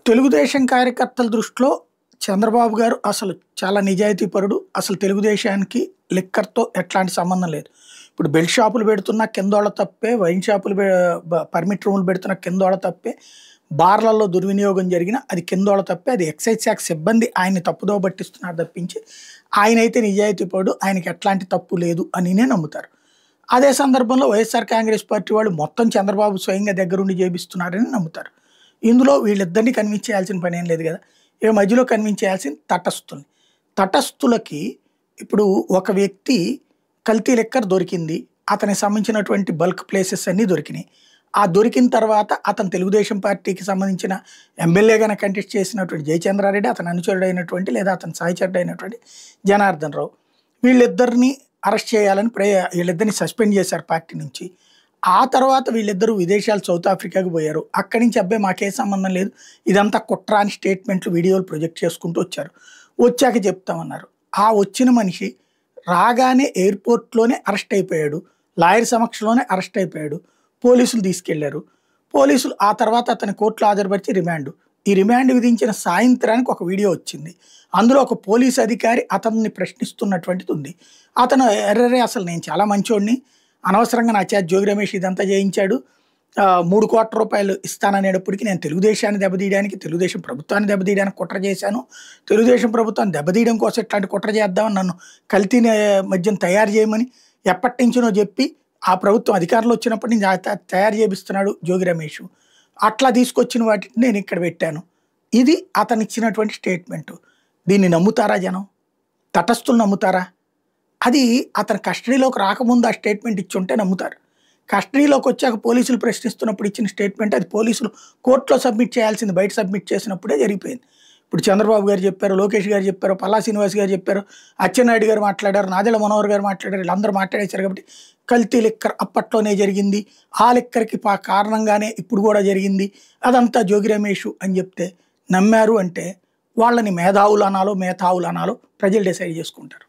తెలుగుదేశం కార్యకర్తల దృష్టిలో చంద్రబాబు గారు అసలు చాలా నిజాయితీపరుడు. అసలు తెలుగుదేశానికి లిక్కర్‌తో ఎట్లాంటి సంబంధం లేదు. ఇప్పుడు బెల్ట్ షాపులు పెడుతున్న కిందోళ్ళ తప్పే, వైన్ షాపులు పర్మిట్ రూములు పెడుతున్న కిందోళ్ళ తప్పే, బార్లలో దుర్వినియోగం జరిగిన అది కిందోళ్ళ తప్పే. అది ఎక్సైజ్ శాఖ సిబ్బంది ఆయన్ని తప్పుదోవ పట్టిస్తున్నారు తప్పించి, ఆయనైతే నిజాయితీపరుడు, ఆయనకి ఎట్లాంటి తప్పు లేదు అనినే నమ్ముతారు. అదే సందర్భంలో వైఎస్ఆర్ కాంగ్రెస్ పార్టీ వాళ్ళు మొత్తం చంద్రబాబు స్వయంగా దగ్గరుండి చేపిస్తున్నారని నమ్ముతారు. ఇందులో వీళ్ళిద్దరిని కన్విన్స్ చేయాల్సిన పని ఏం లేదు కదా. ఇక మధ్యలో కన్విన్స్ చేయాల్సిన తటస్థుల్ని. తటస్థులకి ఇప్పుడు ఒక వ్యక్తి కల్తీ లిక్కర్ దొరికింది, అతనికి సంబంధించినటువంటి బల్క్ ప్లేసెస్ అన్నీ దొరికినాయి. ఆ దొరికిన తర్వాత అతను తెలుగుదేశం పార్టీకి సంబంధించిన ఎమ్మెల్యేగానే కంటెస్ట్ చేసినటువంటి జయచంద్రారెడ్డి, అతని అనుచరుడైనటువంటి లేదా అతని సహచరుడైనటువంటి జనార్దన్ రావు, వీళ్ళిద్దరిని అరెస్ట్ చేయాలని వీళ్ళిద్దరిని సస్పెండ్ చేశారు పార్టీ నుంచి. ఆ తర్వాత వీళ్ళిద్దరూ విదేశాలు సౌత్ ఆఫ్రికాకు పోయారు. అక్కడి నుంచి అబ్బాయి మాకే సంబంధం లేదు, ఇదంతా కుట్ర అని స్టేట్మెంట్లు వీడియోలు ప్రొజెక్ట్ చేసుకుంటూ వచ్చారు. వచ్చాక చెప్తామన్నారు. ఆ వచ్చిన మనిషి రాగానే ఎయిర్పోర్ట్లోనే అరెస్ట్ అయిపోయాడు, లాయర్ సమక్షంలోనే అరెస్ట్ అయిపోయాడు. పోలీసులు తీసుకెళ్లారు. పోలీసులు ఆ తర్వాత అతని కోర్టులో హాజరుపరిచి ఈ రిమాండ్ విధించిన సాయంత్రానికి ఒక వీడియో వచ్చింది. అందులో ఒక పోలీస్ అధికారి అతన్ని ప్రశ్నిస్తున్నటువంటిది ఉంది. అతను ఎర్రరే, అసలు నేను చాలా మంచోడిని, అనవసరంగా నా చేత జోగి రమేష్ ఇదంతా చేయించాడు, 3 కోట్ల రూపాయలు ఇస్తాననేటప్పటికీ నేను తెలుగుదేశాన్ని దెబ్బతీయడానికి, తెలుగుదేశం ప్రభుత్వాన్ని దెబ్బతీయడానికి కుట్ర చేశాను, తెలుగుదేశం ప్రభుత్వాన్ని దెబ్బతీయడం కోసం ఇట్లాంటి కుట్ర చేద్దామని నన్ను కల్తీ మద్యం తయారు చేయమని ఎప్పటి నుంచినో చెప్పి ఆ ప్రభుత్వం అధికారంలో వచ్చినప్పటి నుంచి తయారు చేపిస్తున్నాడు జోగి రమేష్. అట్లా తీసుకొచ్చిన వాటిని నేను ఇక్కడ పెట్టాను. ఇది అతను ఇచ్చినటువంటి స్టేట్మెంటు. దీన్ని నమ్ముతారా జనం? తటస్థులు నమ్ముతారా? అది అతను కస్టడీలోకి రాకముందు ఆ స్టేట్మెంట్ ఇచ్చి ఉంటే నమ్ముతారు. కస్టడీలోకి వచ్చాక పోలీసులు ప్రశ్నిస్తున్నప్పుడు ఇచ్చిన స్టేట్మెంట్ అది పోలీసులు కోర్టులో సబ్మిట్ చేయాల్సింది, బయట సబ్మిట్ చేసినప్పుడే జరిగిపోయింది. ఇప్పుడు చంద్రబాబు గారు చెప్పారు, లోకేష్ గారు చెప్పారు, పల్లా శ్రీనివాస్ గారు చెప్పారు, అచ్చెన్నాయుడు గారు మాట్లాడారు, నాదెళ్ల మనోహర్ గారు మాట్లాడారు, వీళ్ళందరూ మాట్లాడేశారు. కాబట్టి కల్తీ లిక్కర్ అప్పట్లోనే జరిగింది, ఆ లిక్కర్కి కారణంగానే ఇప్పుడు కూడా జరిగింది, అదంతా జోగి రమేష్ అని చెప్తే నమ్మారు అంటే వాళ్ళని మేధావులు అనాలో మేధావులు అనాలో ప్రజలు డిసైడ్ చేసుకుంటారు.